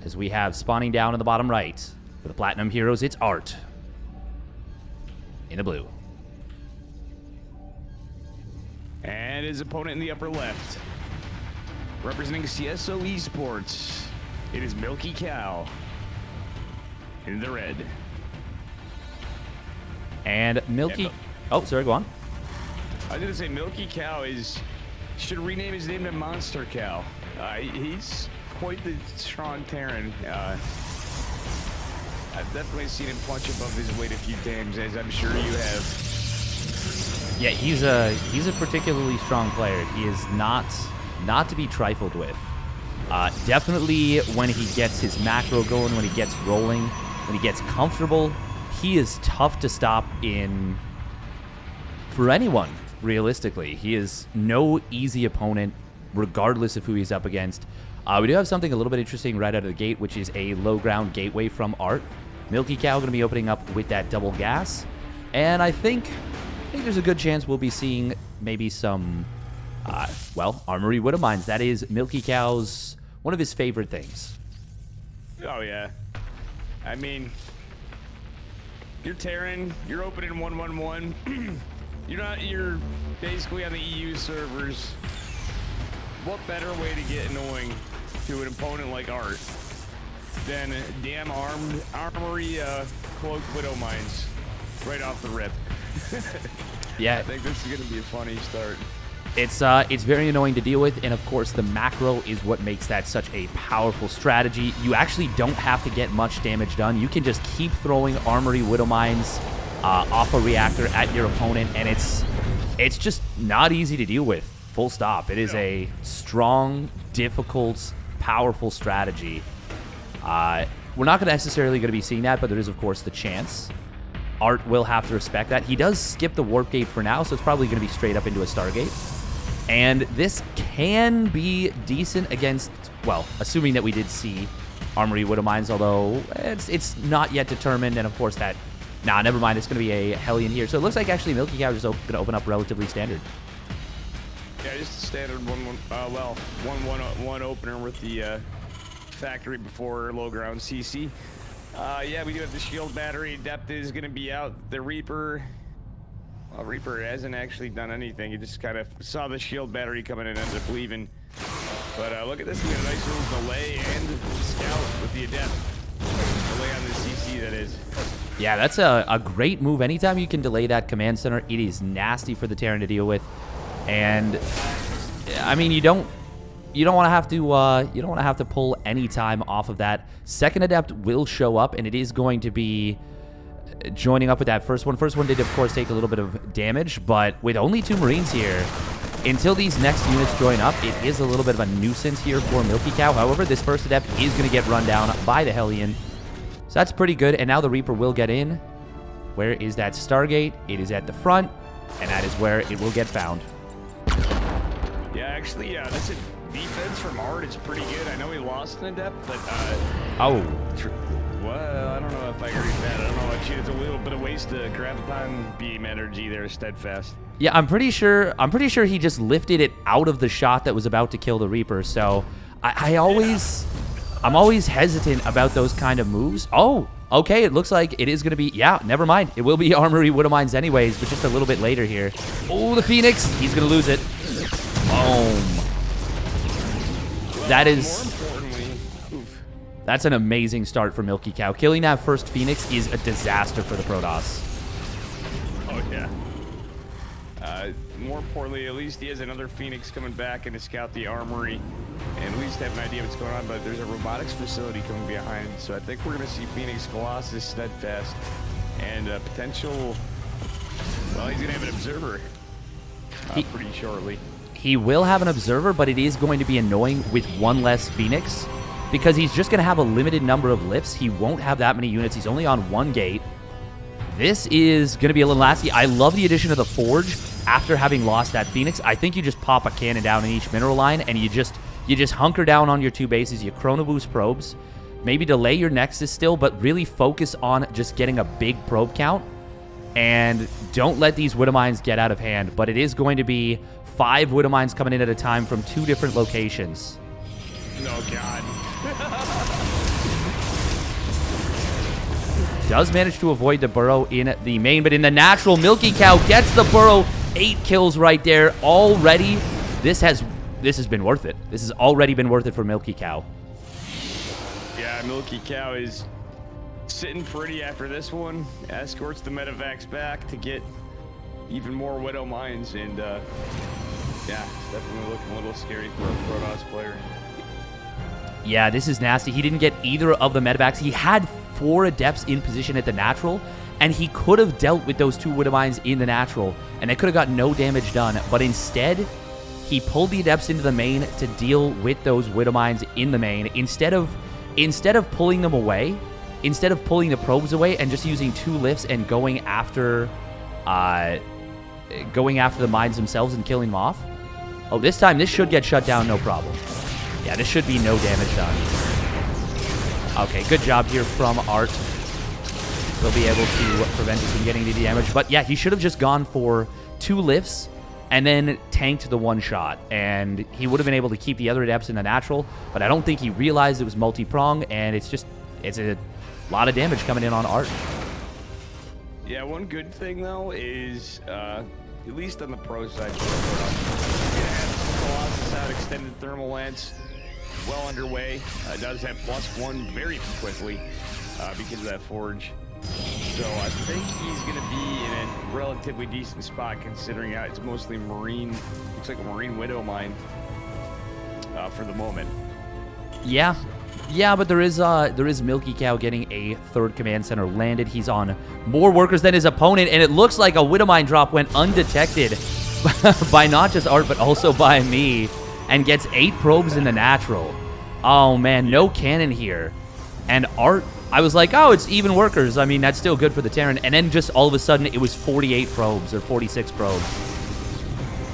as we have spawning down in the bottom right. For the Platinum Heroes, it's ArT. In the blue. And his opponent in the upper left. Representing CSO Esports, it is Milkicow. In the red. And oh, sorry, go on. I was going to say Milkicow should rename his name to Monster Cow. He's quite the strong Terran. I've definitely seen him punch above his weight a few times, as I'm sure you have. Yeah, he's a particularly strong player. He is not to be trifled with. Definitely when he gets his macro going, when he gets rolling, when he gets comfortable, he is tough to stop for anyone, realistically. He is no easy opponent, regardless of who he's up against. We do have something a little bit interesting right out of the gate, which is a low ground gateway from ArT. Milkicow going to be opening up with that double gas. And I think there's a good chance we'll be seeing maybe some, Armory Widowmines. That is Milkicow's one of his favorite things. Oh, yeah. I mean, you're Terran, you're opening 1-1-1. You're basically on the EU servers. What better way to get annoying to an opponent like ArT than damn Armory cloaked Widowmines right off the rip? Yeah. I think this is going to be a funny start. It's very annoying to deal with, and of course the macro is what makes that such a powerful strategy. You actually don't have to get much damage done. You can just keep throwing Armory Widowmines off a reactor at your opponent, and it's just not easy to deal with. Full stop. It is a strong, difficult, powerful strategy. We're not necessarily going to be seeing that, but there is, of course, the chance. ArT will have to respect that. He does skip the warp gate for now, so it's probably going to be straight up into a Stargate. And this can be decent against, well, assuming that we did see Armory Widowmines, although it's not yet determined, and of course that... Nah, never mind. It's going to be a Hellion here. So it looks like actually Milkicow is going to open up relatively standard. Yeah, just a standard 1-1 opener with the factory before low ground CC. Yeah, we do have the shield battery. Depth is going to be out. The Reaper, well, Reaper hasn't actually done anything. He just kind of saw the shield battery coming in and ended up leaving. But look at this. We got a nice little delay and scout with the adept. Delay on the CC, that is. Yeah, that's a great move. Anytime you can delay that command center, it is nasty for the Terran to deal with. And I mean, you don't want to have to pull any time off of that. Second adept will show up, and it is going to be joining up with that first one. First one did, of course, take a little bit of damage, but with only 2 Marines here, until these next units join up, it is a little bit of a nuisance here for Milkicow. However, this first adept is going to get run down by the Hellion. So that's pretty good, and now the Reaper will get in. Where is that Stargate? It is at the front, and that is where it will get found. Yeah, actually, that's a defense from ArT. It's pretty good. I know he lost an adept, but Oh. Well, I don't know if I agree with that. I don't know about you. It's a little bit of waste to grab upon beam energy there, steadfast. Yeah, I'm pretty sure he just lifted it out of the shot that was about to kill the Reaper. So I'm always hesitant about those kind of moves. Oh, okay, it looks like it is going to be, yeah, never mind. It will be Armory Widowmines anyways, but just a little bit later here. Oh, the Phoenix, he's going to lose it. Boom. That is... That's an amazing start for Milkicow. Killing that first Phoenix is a disaster for the Protoss. Oh, yeah. More importantly, at least he has another Phoenix coming back and to scout the armory and at least have an idea what's going on, but there's a robotics facility coming behind, so I think we're going to see Phoenix, Colossus, Steadfast, and potential... Well, he's going to have an observer pretty shortly. He will have an observer, but it is going to be annoying with one less Phoenix, because he's just going to have a limited number of lifts. He won't have that many units. He's only on 1 gate. This is going to be a little nasty. I love the addition of the Forge after having lost that Phoenix. I think you just pop a cannon down in each mineral line, and you just hunker down on your 2 bases. You chrono boost probes. Maybe delay your Nexus still, but really focus on just getting a big probe count. And don't let these Widowmines get out of hand. But it is going to be 5 Widowmines coming in at a time from 2 different locations. Oh, God. does manage to avoid the burrow in the main, but in the natural, Milkicow gets the burrow. 8 kills right there already. This has been worth it. This has already been worth it for Milkicow. Yeah, Milkicow is sitting pretty after this one. Escorts the medevacs back to get even more Widow Mines, and yeah, it's definitely looking a little scary for a Protoss player. Yeah, this is nasty. He didn't get either of the medevacs. He had 4 Adepts in position at the natural, and he could have dealt with those 2 Widow Mines in the natural, and they could have got no damage done. But instead, he pulled the Adepts into the main to deal with those Widow Mines in the main. Instead of pulling them away, instead of pulling the probes away and just using 2 lifts and going after the mines themselves and killing them off. Oh, this time this should get shut down, no problem. Yeah, this should be no damage done. Okay, good job here from ArT. He'll be able to prevent us from getting any damage. But yeah, he should have just gone for 2 lifts and then tanked the 1 shot. And he would have been able to keep the other Adepts in the natural. But I don't think he realized it was multi-prong, and it's a lot of damage coming in on ArT. Yeah, one good thing, though, is, at least on the pro side, Colossus out, extended thermal lance, well underway. Does have +1 very quickly because of that forge. So I think he's going to be in a relatively decent spot, considering it's mostly Marine. Looks like a Marine Widow Mine for the moment. Yeah. Yeah, but there is Milkicow getting a 3rd command center landed. He's on more workers than his opponent, and it looks like a Widow Mine drop went undetected by not just ArT, but also by me, and gets 8 probes in the natural. Oh, man, no cannon here. And ArT, I was like, oh, it's even workers. I mean, that's still good for the Terran. And then just all of a sudden, it was 48 probes, or 46 probes.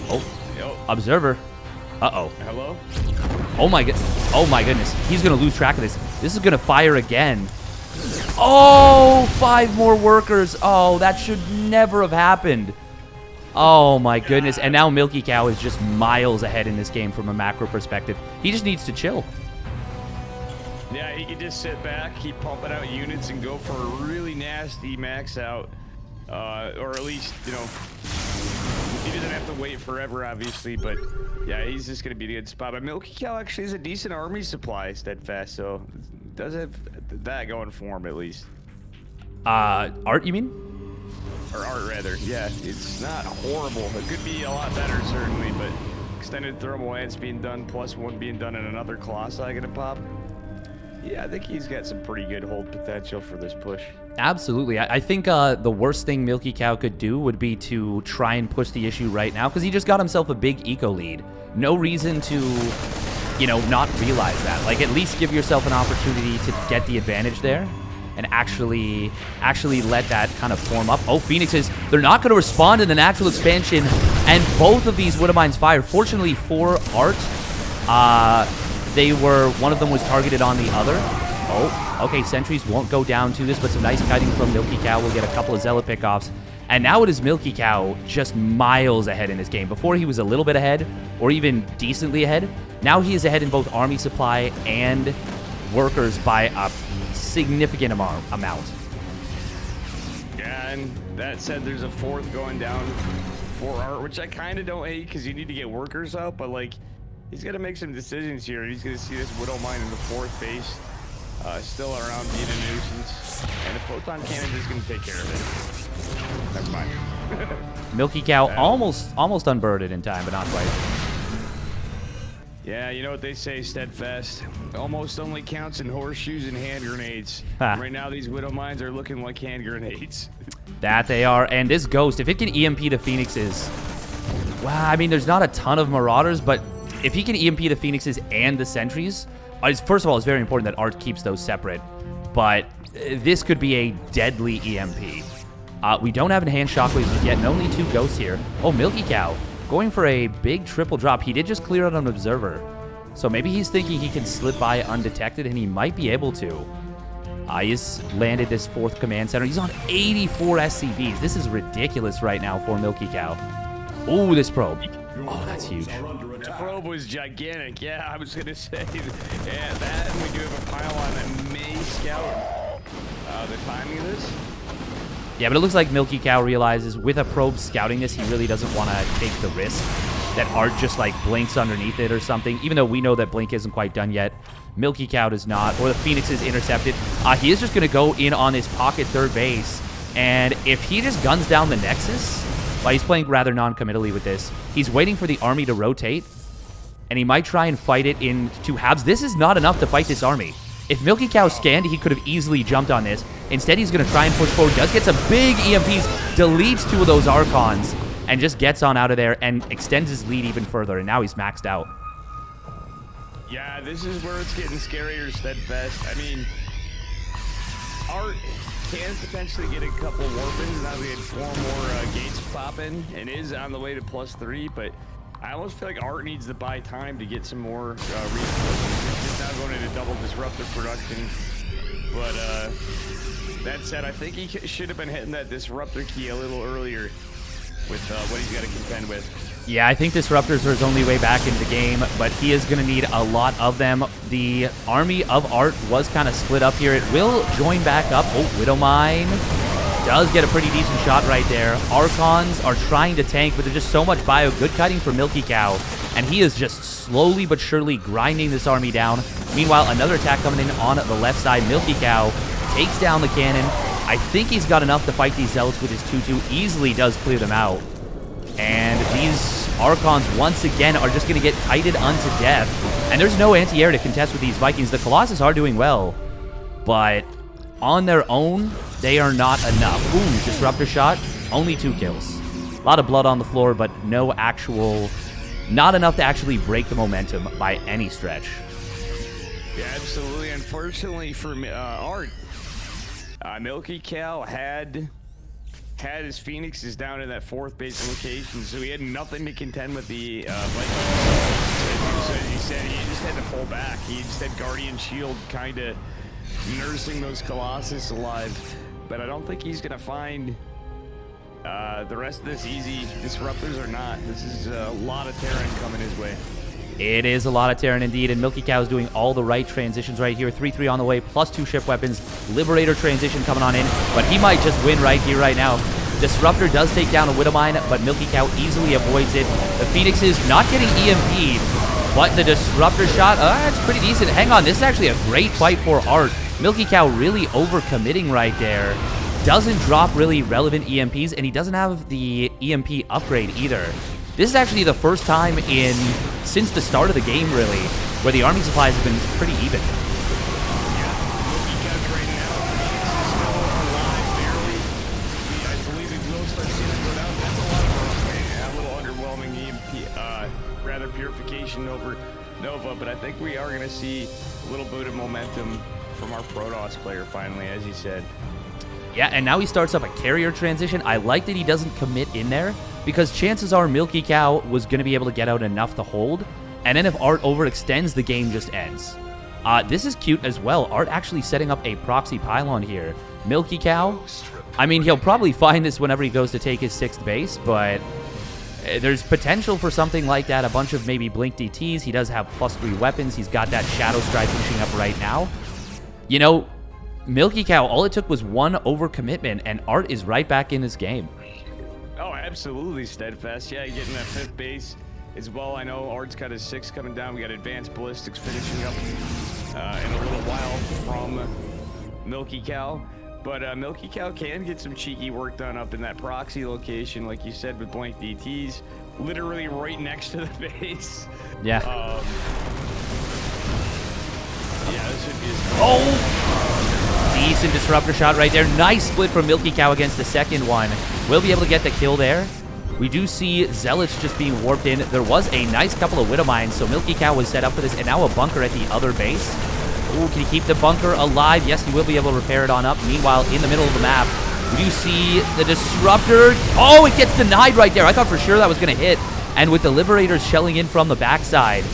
Oh, yo. Observer. Uh-oh. Hello? Oh my goodness. He's going to lose track of this. This is going to fire again. Oh, 5 more workers. Oh, that should never have happened. Oh my goodness. And now Milkicow is just miles ahead in this game from a macro perspective. He just needs to chill. Yeah, he can just sit back, keep pumping out units, and go for a really nasty max out. Or at least, you know, he doesn't have to wait forever, obviously, but yeah, he's just going to be in a good spot. But Milkicow actually is a decent army supply, Steadfast, so does have that going for him, at least. ArT, you mean? Or ArT, rather. Yeah, it's not horrible. It could be a lot better, certainly, but extended thermal lance being done, +1 being done, and another Colossi gonna pop. Yeah, I think he's got some pretty good hold potential for this push. Absolutely. I think the worst thing Milkicow could do would be to try and push the issue right now, because he just got himself a big eco lead. No reason to, you know, not realize that. Like, at least give yourself an opportunity to get the advantage there and actually let that kind of form up. Oh, Phoenixes, they're not going to respond in the natural expansion, and both of these Widow Mines fire. Fortunately for ArT, one of them was targeted on the other. Oh, okay, sentries won't go down to this, but some nice kiting from Milkicow. We'll get a couple of Zealot pickoffs. And now it is Milkicow just miles ahead in this game. Before he was a little bit ahead, or even decently ahead. Now he is ahead in both army supply and workers by a significant amount. Yeah, and that said, there's a 4th going down for ArT, which I kind of don't hate, because you need to get workers out, but like, he's got to make some decisions here. He's going to see this Widow Mine in the 4th base. Still around being a nuisance. And the photon cannon is going to take care of it. Never mind. Milkicow almost unbirded in time, but not quite. Yeah, you know what they say, Steadfast. Almost only counts in horseshoes and hand grenades. Right now, these Widow Mines are looking like hand grenades. That they are. And this Ghost, if it can EMP the Phoenixes... Well, I mean, there's not a ton of Marauders, but if he can EMP the Phoenixes and the sentries... First of all, it's very important that ArT keeps those separate, but this could be a deadly EMP. We don't have enhanced shockwaves yet, and only 2 ghosts here. Oh, Milkicow going for a big triple drop. He did just clear out an observer, so maybe he's thinking he can slip by undetected, and he might be able to. He's landed this 4th command center. He's on 84 SCVs. This is ridiculous right now for Milkicow. Oh, this probe. Oh, that's huge. The probe was gigantic. Yeah, I was going to say. Yeah, that, and we do have a pylon that may scout the timing of this. Yeah, but it looks like Milkicow realizes with a probe scouting this, he really doesn't want to take the risk that ArT just, like, blinks underneath it or something, even though we know that Blink isn't quite done yet. Milkicow does not, or the Phoenix is intercepted. He is just going to go in on his pocket third base, and if he just guns down the Nexus, well, he's playing rather non-committally with this. He's waiting for the army to rotate, and he might try and fight it in two halves. This is not enough to fight this army. If Milkicow scanned, he could have easily jumped on this. Instead, he's going to try and push forward. Does get some big EMPs, deletes 2 of those Archons, and just gets on out of there and extends his lead even further, and now he's maxed out. Yeah, this is where it's getting scarier, Steadfast. I mean, ArT can potentially get a couple warpins. Now we had 4 more gates popping, and is on the way to +3, but I almost feel like ArT needs to buy time to get some more reinforcements. He's now going into double disruptor production. But that said, I think he should have been hitting that disruptor key a little earlier with what he's got to contend with. Yeah, I think disruptors are his only way back into the game, but he is going to need a lot of them. The army of ArT was kind of split up here. It will join back up. Oh, Widowmine does get a pretty decent shot right there. Archons are trying to tank, but there's just so much bio. Good cutting for Milkicow, and he is just slowly but surely grinding this army down. Meanwhile, another attack coming in on the left side. Milkicow takes down the cannon. I think he's got enough to fight these Zealots with his 2-2. Easily does clear them out. And these Archons, once again, are just going to get kited unto death. And there's no anti-air to contest with these Vikings. The Colossus are doing well, but on their own, they are not enough. Ooh, disruptor shot. Only 2 kills. A lot of blood on the floor, but no actual... Not enough to actually break the momentum by any stretch. Yeah, absolutely. Unfortunately for ArT, Milkicow had his Phoenixes down in that 4th base location, so he had nothing to contend with the Vikings. So as he said, he just had to pull back. He just had Guardian Shield kind of nursing those Colossus alive. But I don't think he's going to find the rest of this easy. Disruptors or not, this is a lot of Terran coming his way. It is a lot of Terran indeed, and Milkicow is doing all the right transitions right here. 3-3 on the way, plus 2 ship weapons. Liberator transition coming on in, but he might just win right here, right now. Disruptor does take down a Widowmine, but Milkicow easily avoids it. The Phoenix is not getting EMP'd, but the Disruptor shot, it's pretty decent. Hang on, this is actually a great fight for ArT. Milkicow really overcommitting right there. Doesn't drop really relevant EMPs, and he doesn't have the EMP upgrade either. This is actually the first time since the start of the game, really, where the army supplies have been pretty even. Yeah, Milkicow right now, it's still alive barely. I believe it will start seeing it go down. That's a little underwhelming EMP, rather purification over Nova, but I think we are going to see a little bit of momentum from our Protoss player finally, as he said. Yeah, and now he starts up a carrier transition. I like that he doesn't commit in there, because chances are Milkicow was going to be able to get out enough to hold, and then if ArT overextends, the game just ends. This is cute as well. ArT actually setting up a proxy pylon here. Milkicow, I mean, he'll probably find this whenever he goes to take his 6th base, but there's potential for something like that. A bunch of maybe Blink DTs. He does have +3 weapons. He's got that Shadow Strike finishing up right now. You know, Milkicow, all it took was 1 overcommitment, and ArT is right back in this game. Oh, absolutely, Steadfast. Yeah, getting that 5th base as well. I know ArT's got his 6 coming down. We got Advanced Ballistics finishing up in a little while from Milkicow. But Milkicow can get some cheeky work done up in that proxy location, like you said, with Blank DTs, literally right next to the base. Yeah. Yeah, this should be Decent disruptor shot right there. Nice split from Milkicow against the second one. We'll be able to get the kill there. We do see Zealots just being warped in. There was a nice couple of Widowmines, so Milkicow was set up for this, and now a bunker at the other base. Ooh, can he keep the bunker alive? Yes, he will be able to repair it on up. Meanwhile, in the middle of the map, we do see the disruptor. Oh, it gets denied right there. I thought for sure that was going to hit. And with the Liberators shelling in from the backside,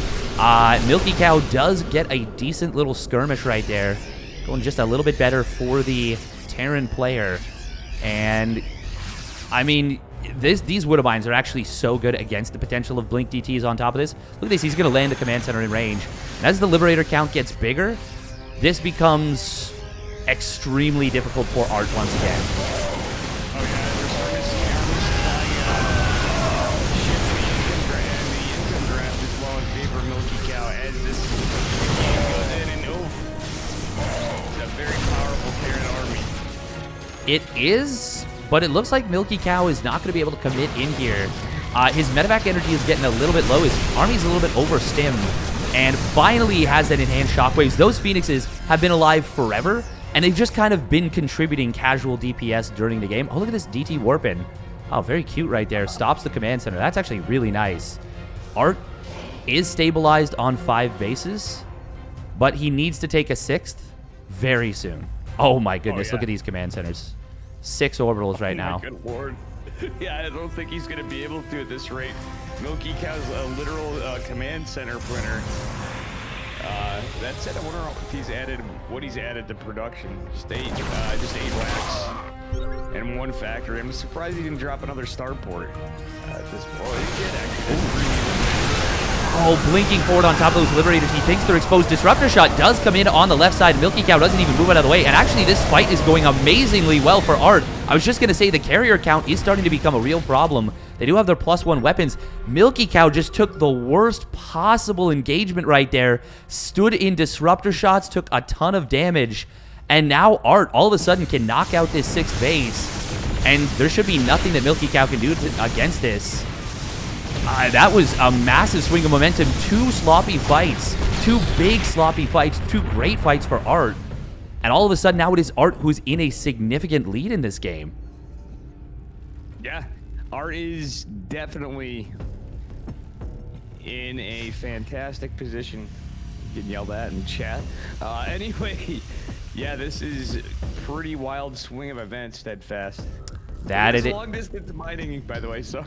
Milkicow does get a decent little skirmish right there. Going just a little bit better for the Terran player. And, I mean, these Widowmines are actually so good against the potential of Blink DTs on top of this. Look at this. He's going to land the command center in range. And as the Liberator count gets bigger, this becomes extremely difficult for ArT once again. It is, but it looks like Milkicow is not going to be able to commit in here. His medevac energy is getting a little bit low. His army's a little bit overstimmed, and finally he has that enhanced shockwaves. Those Phoenixes have been alive forever, and they've just kind of been contributing casual DPS during the game. Oh, look at this DT Warpin. Oh, very cute right there. Stops the command center. That's actually really nice. ArT is stabilized on 5 bases, but he needs to take a 6th very soon. Oh my goodness, look at these command centers. 6 orbitals right now. Good lord. Yeah, I don't think he's going to be able to at this rate. Milkicow's a literal command center printer. That said, I wonder if he's added what he's added to production. Just 8 racks and 1 factory. I'm surprised he didn't drop another starport at this point. He did actually. Oh, blinking forward on top of those Liberators. He thinks they're exposed. Disruptor shot does come in on the left side. Milkicow doesn't even move out of the way. And actually, this fight is going amazingly well for ArT. I was just going to say the carrier count is starting to become a real problem. They do have their +1 weapons. Milkicow just took the worst possible engagement right there. Stood in Disruptor shots, took a ton of damage. And now ArT all of a sudden can knock out this 6th base. And there should be nothing that Milkicow can do against this. That was a massive swing of momentum. 2 sloppy fights. 2 big sloppy fights. 2 great fights for ArT. And all of a sudden now it is ArT who's in a significant lead in this game. Yeah, ArT is definitely in a fantastic position. Getting yelled at in chat. Anyway, yeah, this is pretty wild swing of events, Steadfast. That it is. Long distance mining, by the way, sorry.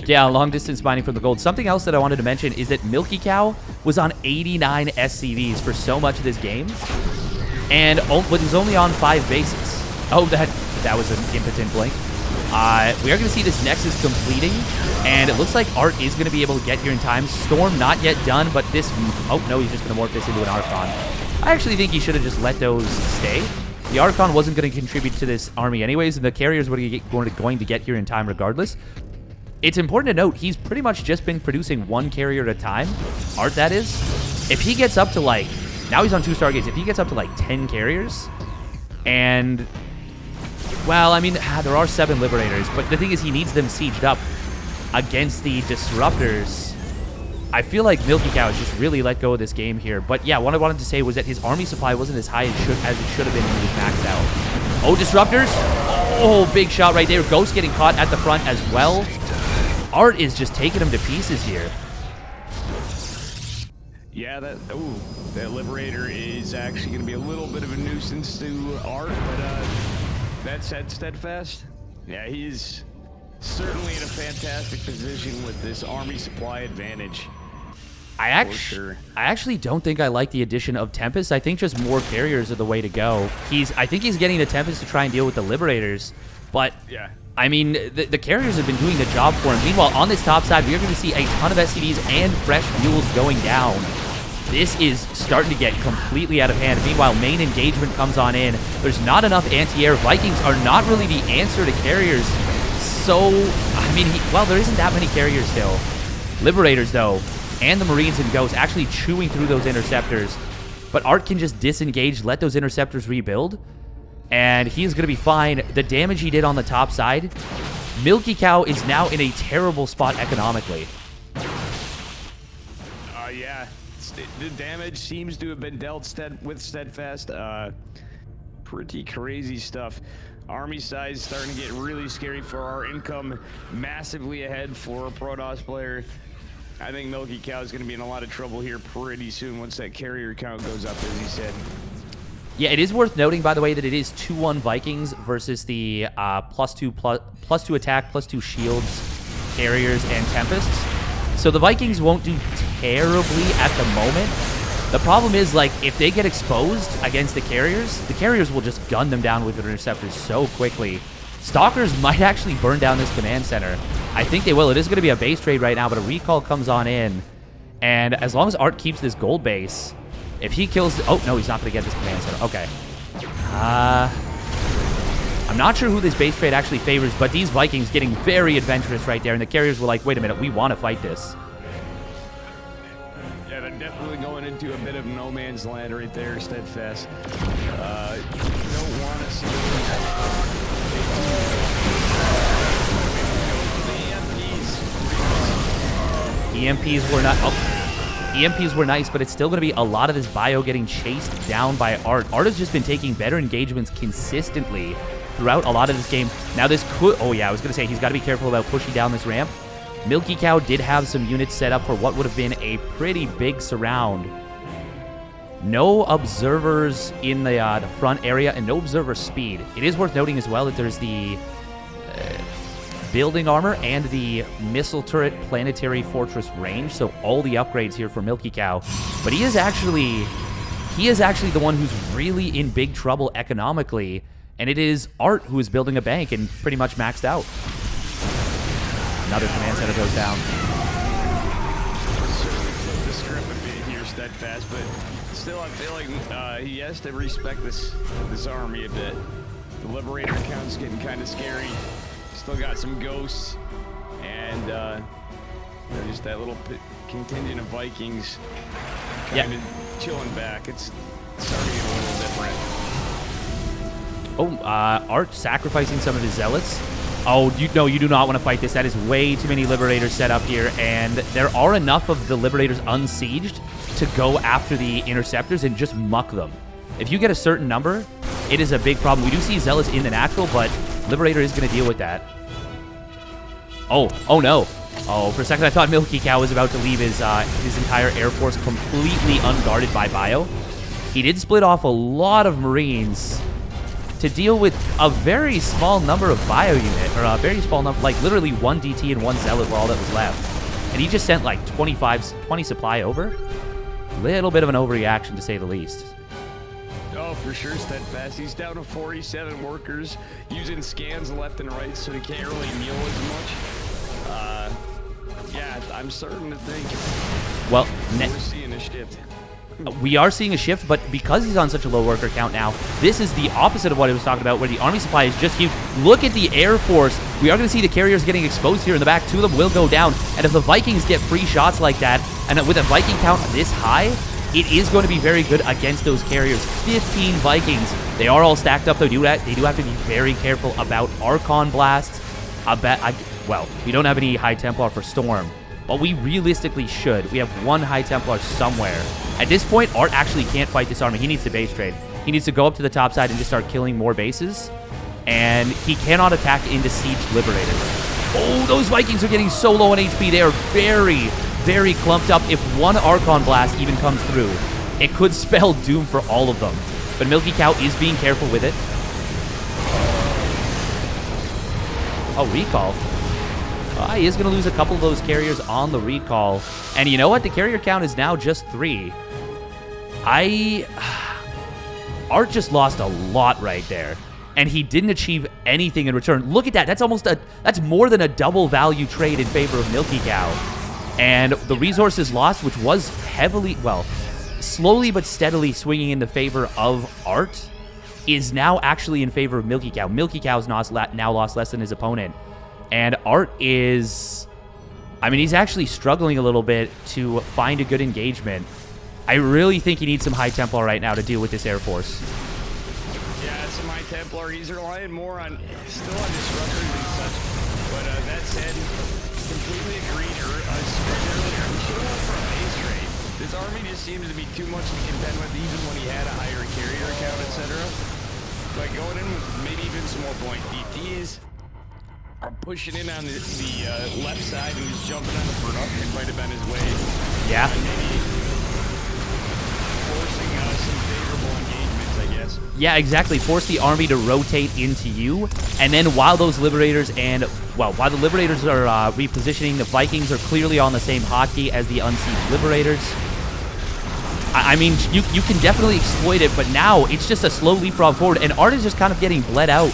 Yeah, long distance mining from the gold. Something else that I wanted to mention is that Milkicow was on 89 SCVs for so much of this game, and was only on 5 bases. Oh, that was an impotent blink. We are going to see this Nexus completing, and it looks like ArT is going to be able to get here in time. Storm not yet done, but this... Oh, no, he's just going to morph this into an Archon. I actually think he should have just let those stay. The Archon wasn't going to contribute to this army anyways, and the carriers were going to get here in time regardless. It's important to note, he's pretty much just been producing 1 carrier at a time. ArT, that is. If he gets up to, like... Now he's on 2 Stargates. If he gets up to, like, 10 carriers, and... Well, I mean, there are 7 Liberators, but the thing is he needs them sieged up against the Disruptors. I feel like Milkicow has just really let go of this game here. But yeah, what I wanted to say was that his army supply wasn't as high as it should have been when he was maxed out. Oh, Disruptors. Oh, big shot right there. Ghost getting caught at the front as well. ArT is just taking him to pieces here. Yeah, that Liberator is actually going to be a little bit of a nuisance to ArT, but that said, Steadfast, yeah, he's certainly in a fantastic position with this army supply advantage. I actually don't think I like the addition of Tempest. I think just more carriers are the way to go. I think he's getting the Tempest to try and deal with the Liberators, but yeah. I mean, the carriers have been doing the job for him. Meanwhile, on this top side, we are going to see a ton of SCVs and fresh mules going down. This is starting to get completely out of hand. Meanwhile, main engagement comes on in. There's not enough anti-air. Vikings are not really the answer to carriers. So, I mean, well, there isn't that many carriers still. Liberators, though, and the Marines and Ghosts actually chewing through those interceptors. But ArT can just disengage, let those interceptors rebuild, and he's going to be fine. The damage he did on the top side, Milkicow is now in a terrible spot economically. Yeah. The damage seems to have been dealt with Steadfast. Pretty crazy stuff. Army size starting to get really scary for our income. Massively ahead for a Protoss player. I think Milkicow is going to be in a lot of trouble here pretty soon once that carrier count goes up, as he said. Yeah, it is worth noting, by the way, that it is 2-1 Vikings versus the plus two attack, +2 shields, carriers, and Tempests. So the Vikings won't do terribly at the moment. The problem is, like, if they get exposed against the carriers will just gun them down with their interceptors so quickly. Stalkers might actually burn down this command center. I think they will. It is going to be a base trade right now, but a recall comes on in. And as long as ArT keeps this gold base, if he kills... Oh, no, he's not going to get this command center. Okay. I'm not sure who this base trade actually favors, but these Vikings getting very adventurous right there, and the carriers were like, wait a minute, we want to fight this. Yeah, they're definitely going into a bit of no man's land right there, Steadfast. You don't want to see EMPs were not... Oh, EMPs were nice, but it's still going to be a lot of this bio getting chased down by ArT. ArT has just been taking better engagements consistently throughout a lot of this game. Now this could... Oh yeah, I was going to say, he's got to be careful about pushing down this ramp. Milkicow did have some units set up for what would have been a pretty big surround. No observers in the front area and no observer speed. It is worth noting as well that there's the building armor and the missile turret planetary fortress range, so all the upgrades here for Milkicow. But he is actually the one who's really in big trouble economically, and it is ArT who is building a bank and pretty much maxed out. Another command center goes down. The script a bit here, Steadfast, but still, I feel like he has to respect this army a bit. The Liberator count's getting kind of scary. Still got some ghosts, and just that little contingent of Vikings kind of chilling back. It's starting to get a little different. Oh, ArT sacrificing some of his zealots. Oh, you do not want to fight this. That is way too many Liberators set up here, and there are enough of the Liberators unsieged to go after the Interceptors and just muck them. If you get a certain number, it is a big problem. We do see Zealots in the natural, but Liberator is going to deal with that. Oh no. Oh, for a second I thought Milkicow was about to leave his entire Air Force completely unguarded by bio. He did split off a lot of Marines to deal with a very small number of bio unit, or a very small number, like literally one DT and one Zealot were all that was left. And he just sent like 20 supply over. Little bit of an overreaction to say the least. Oh, for sure, Steadfast. He's down to 47 workers using scans left and right, so he can't really meal as much. Yeah, I'm starting to think we're seeing a shift. We are seeing a shift, but because he's on such a low worker count now, this is the opposite of what I was talking about, where the army supply is just huge. Look at the Air Force. We are going to see the carriers getting exposed here in the back. Two of them will go down, and if the Vikings get free shots like that, and with a Viking count this high, it is going to be very good against those carriers. 15 Vikings. They are all stacked up, though. They do have to be very careful about Archon blasts. Well, we don't have any High Templar for Storm, but we realistically should. We have one High Templar somewhere. At this point, ArT actually can't fight this army. He needs to base trade. He needs to go up to the top side and just start killing more bases, and he cannot attack into Siege Liberators. Oh, those Vikings are getting so low on HP. They are very, very clumped up. If one Archon blast even comes through, it could spell doom for all of them. But Milkicow is being careful with it. Oh, recall. He is going to lose a couple of those carriers on the recall. And you know what? The carrier count is now just 3. ArT just lost a lot right there. And he didn't achieve anything in return. Look at that. That's more than a double value trade in favor of Milkicow. And the resources lost, which was slowly but steadily swinging in the favor of ArT, is now actually in favor of Milkicow. Milkicow's now lost less than his opponent. And ArT is... he's actually struggling a little bit to find a good engagement. I really think he needs some High Templar right now to deal with this Air Force. Yeah, some High Templar. He's relying more on... still on disruptors and such. But that said, completely agreed. Earlier, we should have went for a base trade. This army just seems to be too much to contend with, even when he had a higher carrier count, etc. But going in with maybe even some more point DTs... are pushing in on the left side and just jumping on the production might have been his way. Yeah. And maybe forcing some favorable engagements, I guess. Yeah, exactly. Force the army to rotate into you, and then while those Liberators while the Liberators are repositioning, the Vikings are clearly on the same hotkey as the unsieged Liberators. You can definitely exploit it, but now it's just a slow leapfrog forward, and ArT is just kind of getting bled out.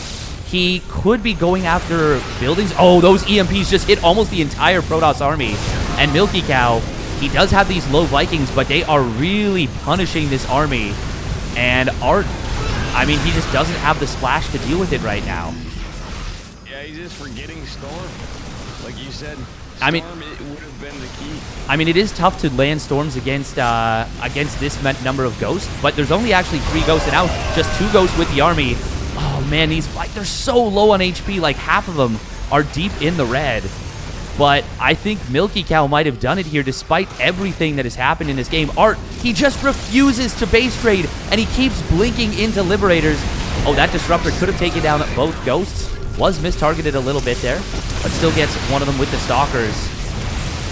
He could be going after buildings. Oh, those EMPs just hit almost the entire Protoss army. And Milkicow, he does have these low Vikings, but they are really punishing this army. And ArT, he just doesn't have the splash to deal with it right now. Yeah, he's just forgetting Storm. Like you said, Storm, it would have been the key. It is tough to land storms against this number of ghosts, but there's only actually 3 ghosts, and now just 2 ghosts with the army. Oh, man, they're so low on HP. Like, half of them are deep in the red. But I think Milkicow might have done it here despite everything that has happened in this game. ArT, he just refuses to base trade, and he keeps blinking into Liberators. Oh, that Disruptor could have taken down both Ghosts. Was mistargeted a little bit there, but still gets one of them with the Stalkers.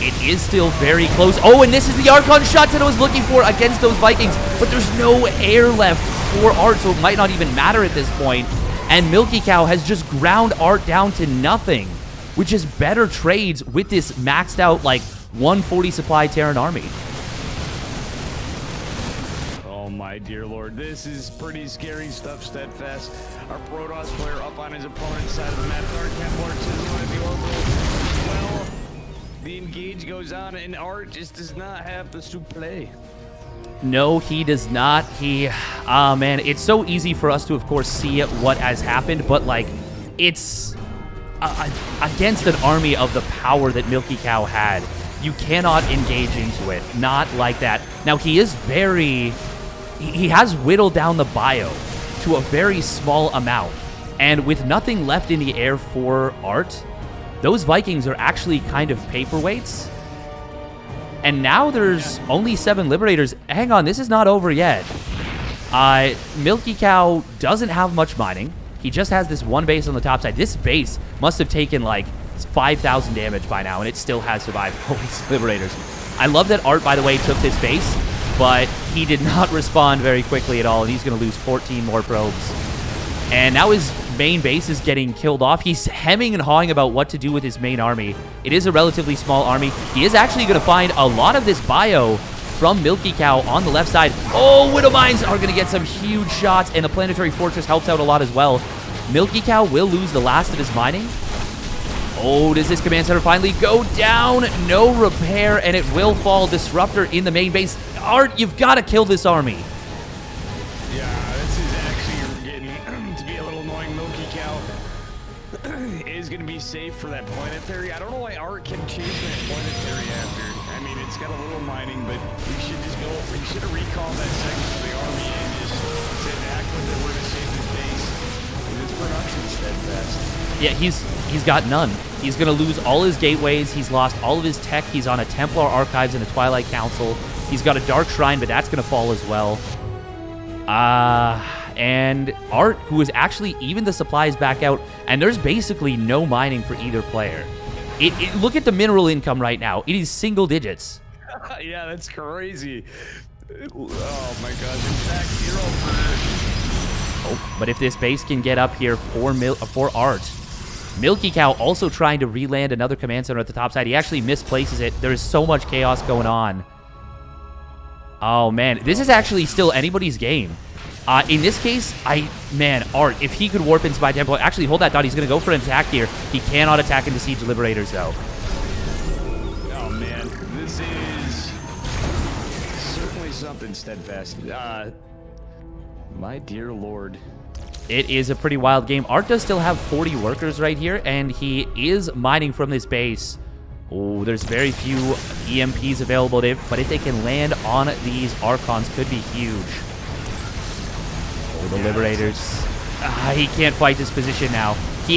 It is still very close. Oh, and this is the Archon shots that I was looking for against those Vikings, but there's no air left for ArT, so it might not even matter at this point. And Milkicow has just ground ArT down to nothing, which is better trades with this maxed out, like, 140 supply Terran army. Oh my dear lord, this is pretty scary stuff, Steadfast. Our Protoss player up on his opponent's side of the map. Dark Templar to the orbital. Well, the engage goes on, and ArT just does not have the supplé. No, he does not. Man, it's so easy for us to, of course, see what has happened, but, like, it's against an army of the power that Milkicow had. You cannot engage into it. Not like that. Now, he has whittled down the bio to a very small amount, and with nothing left in the air for ArT, those Vikings are actually kind of paperweights. And now there's only 7 Liberators. Hang on, this is not over yet. Milkicow doesn't have much mining. He just has this one base on the top side. This base must have taken like 5,000 damage by now, and it still has survived all these Liberators. I love that ArT, by the way, took this base, but he did not respond very quickly at all, and he's going to lose 14 more probes. And now his main base is getting killed off. He's hemming and hawing about what to do with his main army. It is a relatively small army. He is actually going to find a lot of this bio from Milkicow on the left side. Oh, Widow Mines are going to get some huge shots, and the Planetary Fortress helps out a lot as well. Milkicow will lose the last of his mining. Oh, does this command center finally go down? No repair, and it will fall. Disruptor in the main base. ArT, you've got to kill this army. Yeah, this is actually getting to be a little annoying. Milkicow is going to be safe for that planetary. I don't know why ArT can chase that planetary after. I mean, it's got a little mining, but we should just go. We should have recalled that segment of the army and just say back with it. We're going to save this base. It's production Steadfast. Yeah, he's got none. He's going to lose all his gateways. He's lost all of his tech. He's on a Templar Archives and a Twilight Council. He's got a Dark Shrine, but that's going to fall as well. And ArT, who is actually even the supplies back out, and there's basically no mining for either player. Look at the mineral income right now. It is single digits. Yeah, that's crazy. Oh my gosh. In fact, 0 for... Oh, but if this base can get up here for ArT, Milkicow also trying to re-land another command center at the top side. He actually misplaces it. There is so much chaos going on. Oh, man. This is actually still anybody's game. In this case, ArT, if he could warp into my temple, actually hold that thought. He's going to go for an attack here. He cannot attack into Siege Liberators, though. Oh, man. This is certainly something, Steadfast. My dear lord. It is a pretty wild game. ArT does still have 40 workers right here, and he is mining from this base. Oh, there's very few EMPs available, but if they can land on these Archons, could be huge. Oh, the Liberators. He can't fight this position now.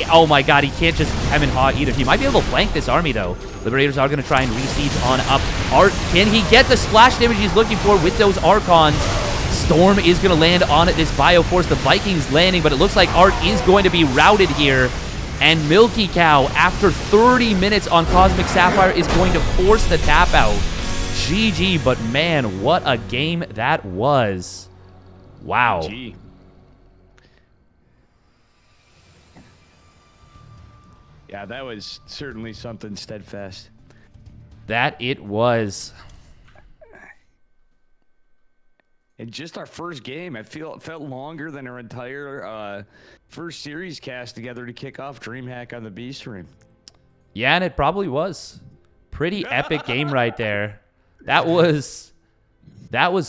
Oh my god, he can't just hem and haw either. He might be able to flank this army, though. Liberators are going to try and re-siege on up. ArT, can he get the splash damage he's looking for with those Archons? Storm is going to land on this Bioforce. The Vikings landing, but it looks like ArT is going to be routed here. And Milkicow, after 30 minutes on Cosmic Sapphire, is going to force the tap out. GG, but man, what a game that was. Wow. GG. Yeah, that was certainly something, Steadfast. That it was. And just our first game, it felt longer than our entire first series cast together to kick off DreamHack on the B stream. Yeah, and it probably was. Pretty epic game right there. That was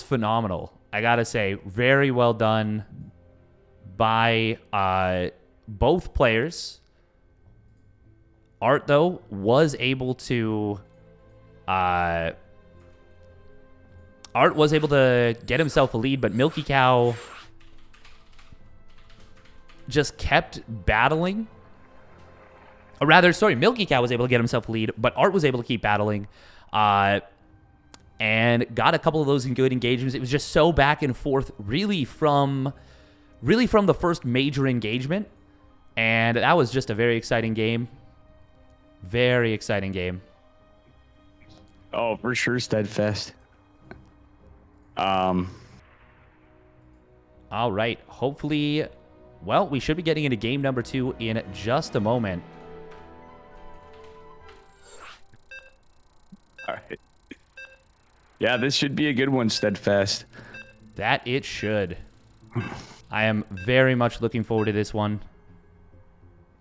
phenomenal. I gotta say, very well done by both players. ArT, though, was able to get himself a lead, but Milkicow just kept battling. Or rather, sorry, Milkicow was able to get himself a lead, but ArT was able to keep battling and got a couple of those good engagements. It was just so back and forth, really from the first major engagement. And that was just a very exciting game. Very exciting game. Oh, for sure, Steadfast. All right. Hopefully, well, we should be getting into game number 2 in just a moment. All right. Yeah, this should be a good one, Steadfast. That it should. I am very much looking forward to this one.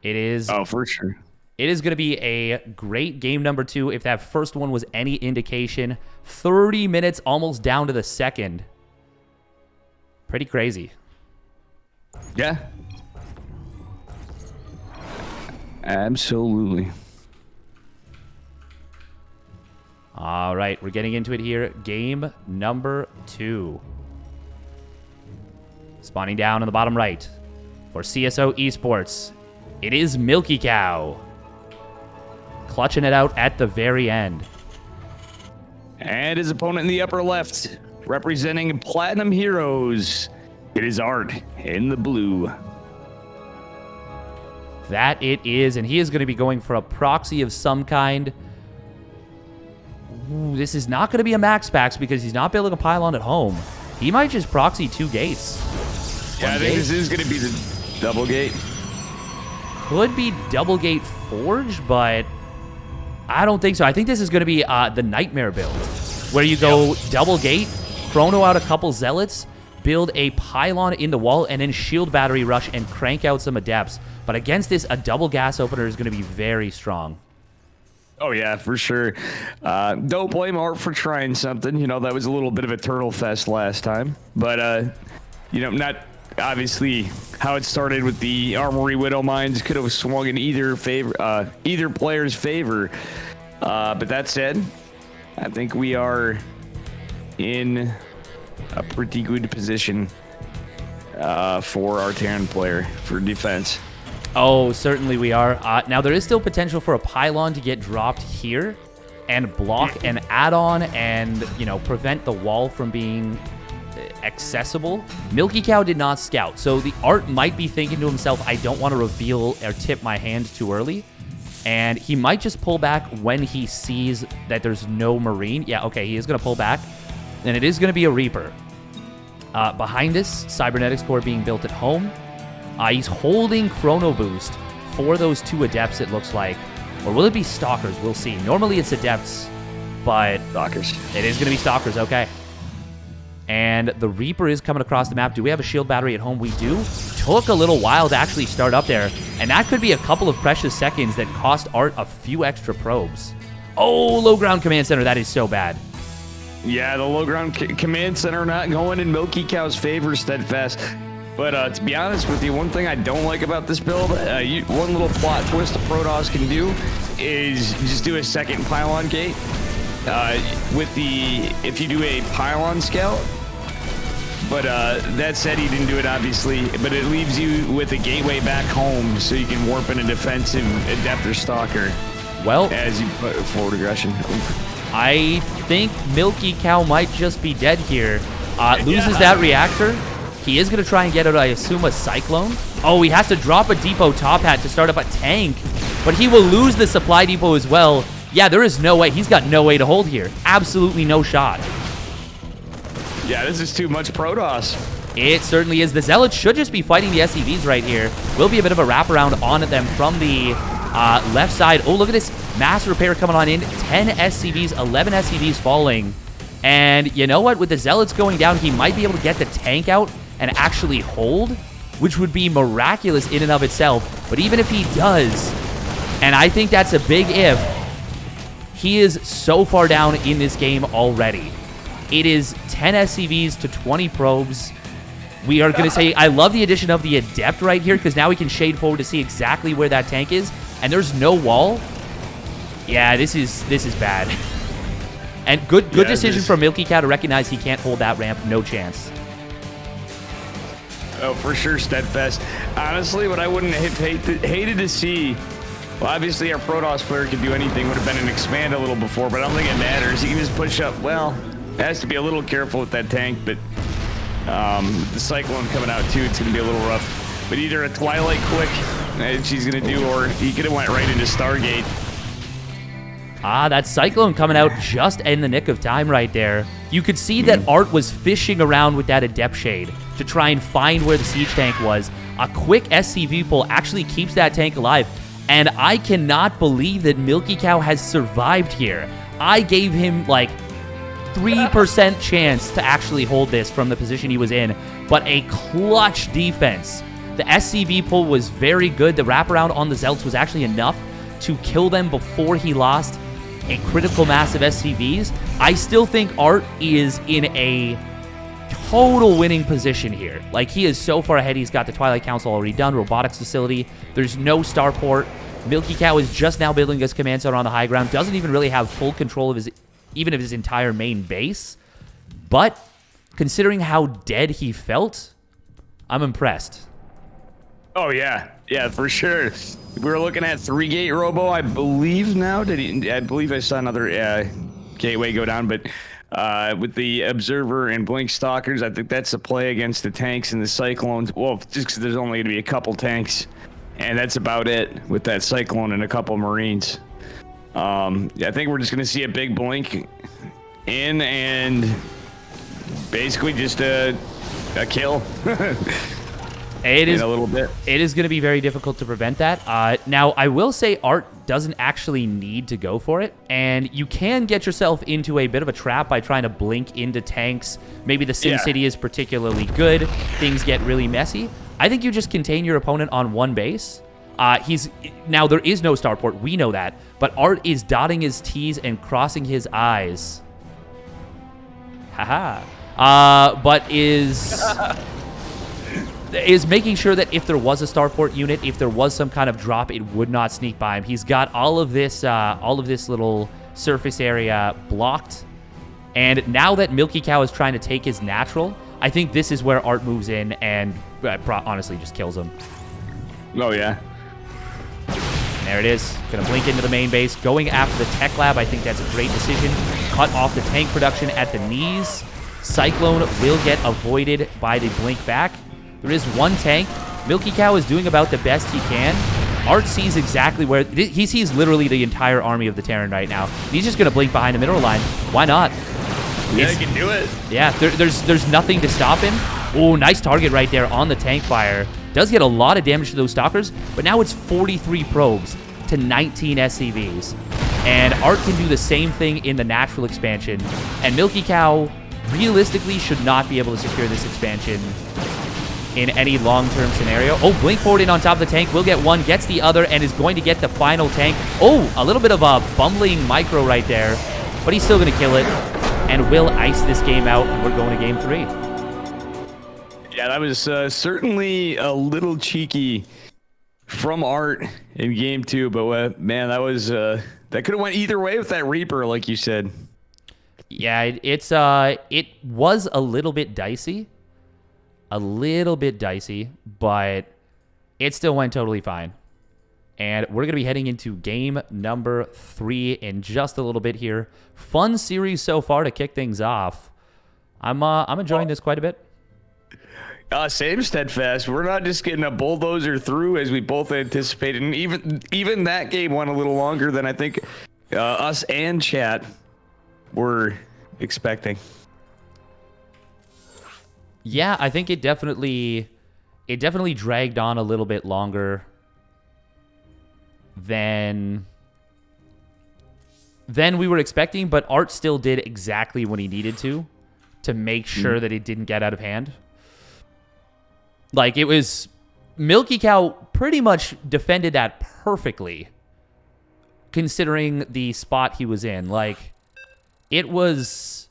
It is. Oh, for sure. It is going to be a great game number 2. If that first one was any indication, 30 minutes almost down to the second. Pretty crazy. Yeah. Absolutely. All right, we're getting into it here. Game number 2. Spawning down on the bottom right for CSO Esports. It is Milkicow. Clutching it out at the very end. And his opponent in the upper left, representing Platinum Heroes, it is ArT in the blue. That it is, and he is going to be going for a proxy of some kind. Ooh, this is not going to be a max packs because he's not building a pylon at home. He might just proxy 2 gates. Yeah, I think this is going to be the double gate. Could be double gate forge, but I don't think so. I think this is going to be the nightmare build, where you go double gate, chrono out a couple zealots, build a pylon in the wall, and then shield battery rush and crank out some adepts. But against this, a double gas opener is going to be very strong. Oh, yeah, for sure. Don't blame ArT for trying something. You know, that was a little bit of a turtle fest last time. But, you know, not obviously how it started with the Armory Widow Mines could have swung in either player's favor. But that said, I think we are in a pretty good position for our Terran player for defense. Oh, certainly we are. Now, there is still potential for a pylon to get dropped here and block an add-on and, you know, prevent the wall from being accessible. Milkicow did not scout, so the ArT might be thinking to himself, I don't want to reveal or tip my hand too early. And he might just pull back when he sees that there's no Marine. Yeah, okay, he is going to pull back. And it is going to be a Reaper. Behind us, Cybernetics Core being built at home. He's holding Chrono Boost for those 2 Adepts, it looks like. Or will it be Stalkers? We'll see. Normally it's Adepts, but Stalkers. It is going to be Stalkers, okay. And the Reaper is coming across the map. Do we have a shield battery at home? We do. Took a little while to actually start up there. And that could be a couple of precious seconds that cost ArT a few extra probes. Oh, low ground command center. That is so bad. Yeah, the low ground command center not going in Milkicow's favor, Steadfast. But to be honest with you, one thing I don't like about this build, one little plot twist a Protoss can do is just do a second pylon gate. If you do a pylon scout. But that said, he didn't do it, obviously. But it leaves you with a gateway back home so you can warp in a defensive Adept or Stalker. Well, as you put forward aggression. I think Milkicow might just be dead here. Loses that reactor. He is going to try and get out, I assume, a Cyclone. Oh, he has to drop a depot top hat to start up a tank. But he will lose the supply depot as well. Yeah, there is no way. He's got no way to hold here. Absolutely no shot. Yeah, this is too much Protoss. It certainly is. The Zealots should just be fighting the SCVs right here. Will be a bit of a wraparound on them from the left side. Oh, look at this mass repair coming on in. 10 SCVs, 11 SCVs falling. And you know what? With the Zealots going down, he might be able to get the tank out and actually hold, which would be miraculous in and of itself. But even if he does, and I think that's a big if, he is so far down in this game already. It is 10 SCVs to 20 probes. We are going to say, I love the addition of the Adept right here, because now we can shade forward to see exactly where that tank is. And there's no wall. Yeah, this is bad. And good decision from Milkicow to recognize he can't hold that ramp. No chance. Oh, for sure, Steadfast. Honestly, what I wouldn't have hated to see, well, obviously our Protoss player could do anything, would have been an expand a little before, but I don't think it matters. He can just push up. Well, has to be a little careful with that tank, but the Cyclone coming out too, it's going to be a little rough. But either a Twilight quick, she's going to do, or he could have went right into Stargate. Ah, that Cyclone coming out just in the nick of time right there. You could see that ArT was fishing around with that Adept Shade to try and find where the siege tank was. A quick SCV pull actually keeps that tank alive, and I cannot believe that Milkicow has survived here. I gave him like 3% chance to actually hold this from the position he was in, but a clutch defense. The SCV pull was very good. The wraparound on the Zelts was actually enough to kill them before he lost a critical mass of SCVs. I still think ArT is in a total winning position here. Like, he is so far ahead. He's got the Twilight Council already done, robotics facility. There's no starport. Milkicow is just now building his command center on the high ground. Doesn't even really have full control of his entire main base. But considering how dead he felt, I'm impressed. Oh, yeah. Yeah, for sure. We were looking at 3-gate robo, I believe now. I believe I saw another gateway go down, but with the Observer and Blink Stalkers, I think that's a play against the tanks and the Cyclones. Well, just because there's only going to be a couple tanks, and that's about it with that Cyclone and a couple Marines. I think we're just going to see a big Blink in and basically just a kill. It is in a little bit. It is going to be very difficult to prevent that. Now, I will say ArT doesn't actually need to go for it, and you can get yourself into a bit of a trap by trying to blink into tanks. Maybe the Sim City is particularly good. Things get really messy. I think you just contain your opponent on one base. Now, there is no starport. We know that. But ArT is dotting his T's and crossing his I's. Haha. But is making sure that if there was a starport unit, if there was some kind of drop, it would not sneak by him. He's got all of this little surface area blocked. And now that Milkicow is trying to take his natural, I think this is where ArT moves in and honestly just kills him. Oh, yeah. There it is. Gonna blink into the main base. Going after the tech lab, I think that's a great decision. Cut off the tank production at the knees. Cyclone will get avoided by the blink back. There is one tank. Milkicow is doing about the best he can. ArT sees exactly where... He sees literally the entire army of the Terran right now. He's just going to blink behind the mineral line. Why not? Yeah, he can do it. Yeah, there's nothing to stop him. Oh, nice target right there on the tank fire. Does get a lot of damage to those Stalkers, but now it's 43 probes to 19 SCVs. And ArT can do the same thing in the natural expansion. And Milkicow realistically should not be able to secure this expansion in any long-term scenario. Oh, blink forward in on top of the tank. Will get one, gets the other, and is going to get the final tank. Oh, a little bit of a bumbling micro right there, but he's still going to kill it and will ice this game out, and we're going to game 3. Yeah, that was certainly a little cheeky from ArT in game 2, but man, that was that could have went either way with that Reaper, like you said. Yeah, it was a little bit dicey. But it still went totally fine. And we're going to be heading into game number 3 in just a little bit here. Fun series so far to kick things off. I'm enjoying this quite a bit. Same, Steadfast. We're not just getting a bulldozer through as we both anticipated. And even that game went a little longer than I think us and chat were expecting. Yeah, I think it definitely dragged on a little bit longer than we were expecting, but ArT still did exactly what he needed to make sure that it didn't get out of hand. Like, it was... Milkicow pretty much defended that perfectly, considering the spot he was in. Like, it was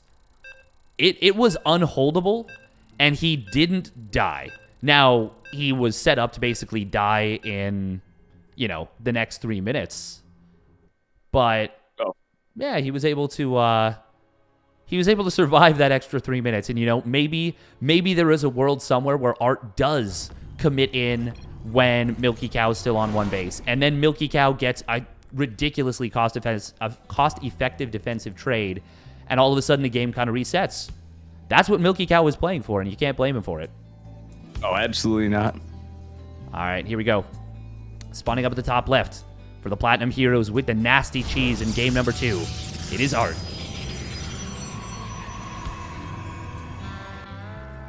unholdable, and he didn't die. Now, he was set up to basically die in, the next 3 minutes. But, yeah, he was able to he was able to survive that extra 3 minutes. And, you know, maybe there is a world somewhere where ArT does commit in when Milkicow is still on one base. And then Milkicow gets a ridiculously cost-effective defensive trade, and all of a sudden the game kind of resets. That's what Milkicow was playing for, and you can't blame him for it. Oh, absolutely not. All right, here we go. Spawning up at the top left for the Platinum Heroes with the nasty cheese in game number 2. It is ArT.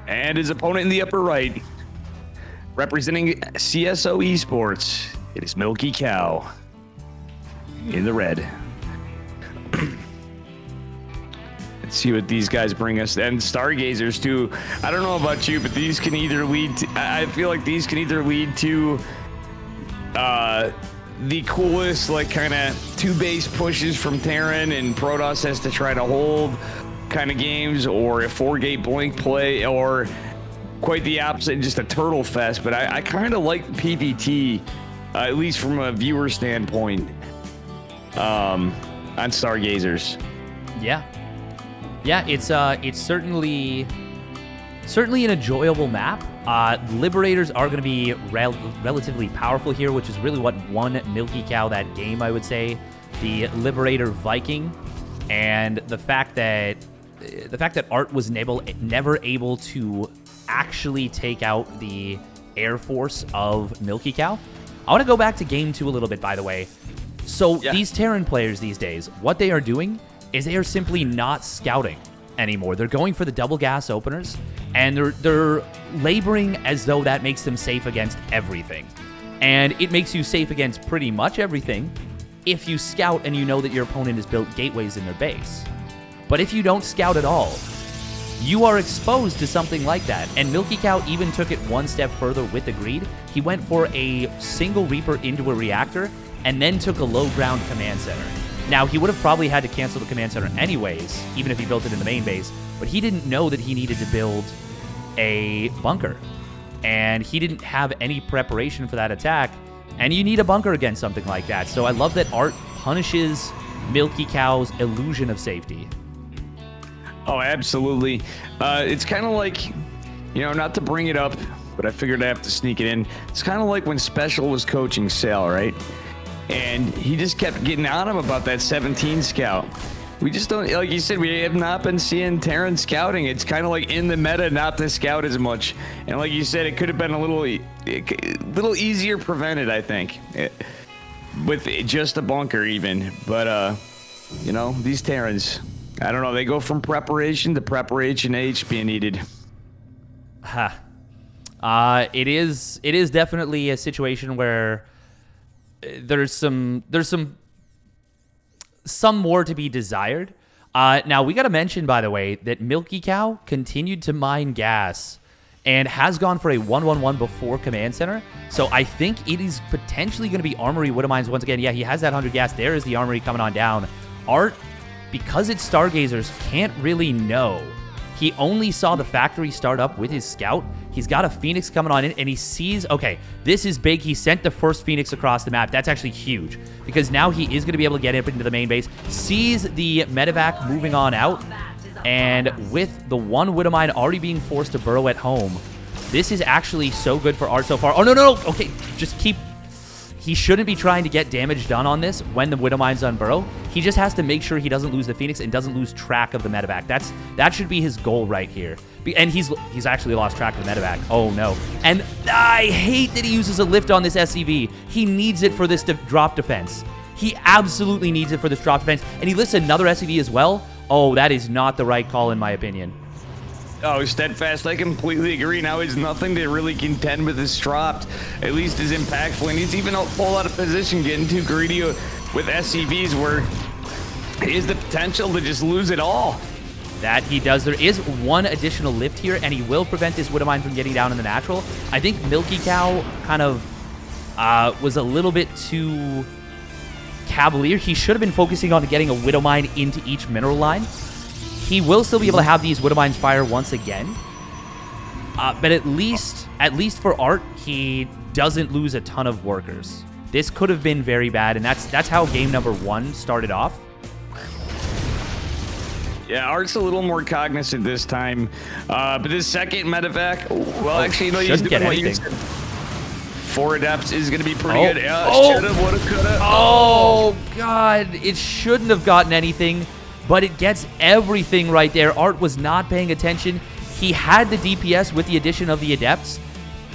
And his opponent in the upper right, representing CSO Esports, it is Milkicow in the red. Let's see what these guys bring us. And Stargazers, too. I don't know about you, but these can either lead to... I feel like these can either lead to the coolest, like, kind of two-base pushes from Terran and Protoss has to try to hold kind of games, or a 4-gate blink play, or quite the opposite, just a turtle fest. But I kind of like PvT, at least from a viewer standpoint, on Stargazers. Yeah. Yeah, it's certainly an enjoyable map. Liberators are going to be relatively powerful here, which is really what won Milkicow that game, I would say. The Liberator Viking, and the fact that ArT was never able to actually take out the Air Force of Milkicow. I want to go back to game 2 a little bit, by the way. So these Terran players these days, what they are doing is they are simply not scouting anymore. They're going for the double gas openers, and they're laboring as though that makes them safe against everything. And it makes you safe against pretty much everything if you scout and you know that your opponent has built gateways in their base. But if you don't scout at all, you are exposed to something like that. And Milkicow even took it one step further with the greed. He went for a single Reaper into a reactor and then took a low ground command center. Now, he would have probably had to cancel the command center anyways, even if he built it in the main base, but he didn't know that he needed to build a bunker. And he didn't have any preparation for that attack, and you need a bunker against something like that. So I love that ArT punishes Milkicow's illusion of safety. Oh, absolutely. It's kind of like, you know, not to bring it up, but I figured I have to sneak it in. It's kind of like when Special was coaching Sale, right? And he just kept getting on him about that 17 scout. We just don't, like you said, we have not been seeing Terran scouting. It's kind of like in the meta not to scout as much. And like you said, it could have been a little easier prevented, I think, with just a bunker even. But, you know, these Terrans, I don't know, they go from preparation to preparation H being needed. It is definitely a situation where there's some more to be desired. Now, we got to mention, by the way, that Milkicow continued to mine gas and has gone for a 1-1-1 before Command Center. So I think it is potentially going to be Armory Widowmines once again. Yeah, he has that 100 gas. There is the Armory coming on down. ArT, because it's Stargazers, can't really know. He only saw the factory start up with his scout. He's got a Phoenix coming on in, and he sees, okay, this is big. He sent the first Phoenix across the map. That's actually huge, because now he is going to be able to get up into the main base. Sees the medevac moving on out, and with the one Widowmine already being forced to burrow at home, this is actually so good for ArT so far. Oh, no. Okay, just keep... He shouldn't be trying to get damage done on this when the Widowmine's on burrow. He just has to make sure he doesn't lose the Phoenix and doesn't lose track of the medevac. That should be his goal right here. And he's actually lost track of the medevac. Oh, no. And I hate that he uses a lift on this SCV. He needs it for this drop defense. He absolutely needs it for this drop defense. And he lifts another SCV as well. Oh, that is not the right call in my opinion. Oh, Steadfast, I completely agree. Now he's nothing to really contend with his dropped, at least as impactful. And he's even full out of position, getting too greedy with SCVs where he has the potential to just lose it all. That he does. There is one additional lift here, and he will prevent this Widowmine from getting down in the natural. I think Milkicow kind of was a little bit too cavalier. He should have been focusing on getting a Widowmine into each mineral line. He will still be able to have these Widowmines fire once again. But at least for ArT, he doesn't lose a ton of workers. This could have been very bad, and that's how game number 1 started off. Yeah, ArT's a little more cognizant this time. But this second medevac, well, actually, you know, he's doing what you said. 4 adepts is going to be pretty good. Yeah, shoulda, woulda, coulda. Oh, God. It shouldn't have gotten anything, but it gets everything right there. ArT was not paying attention. He had the DPS with the addition of the adepts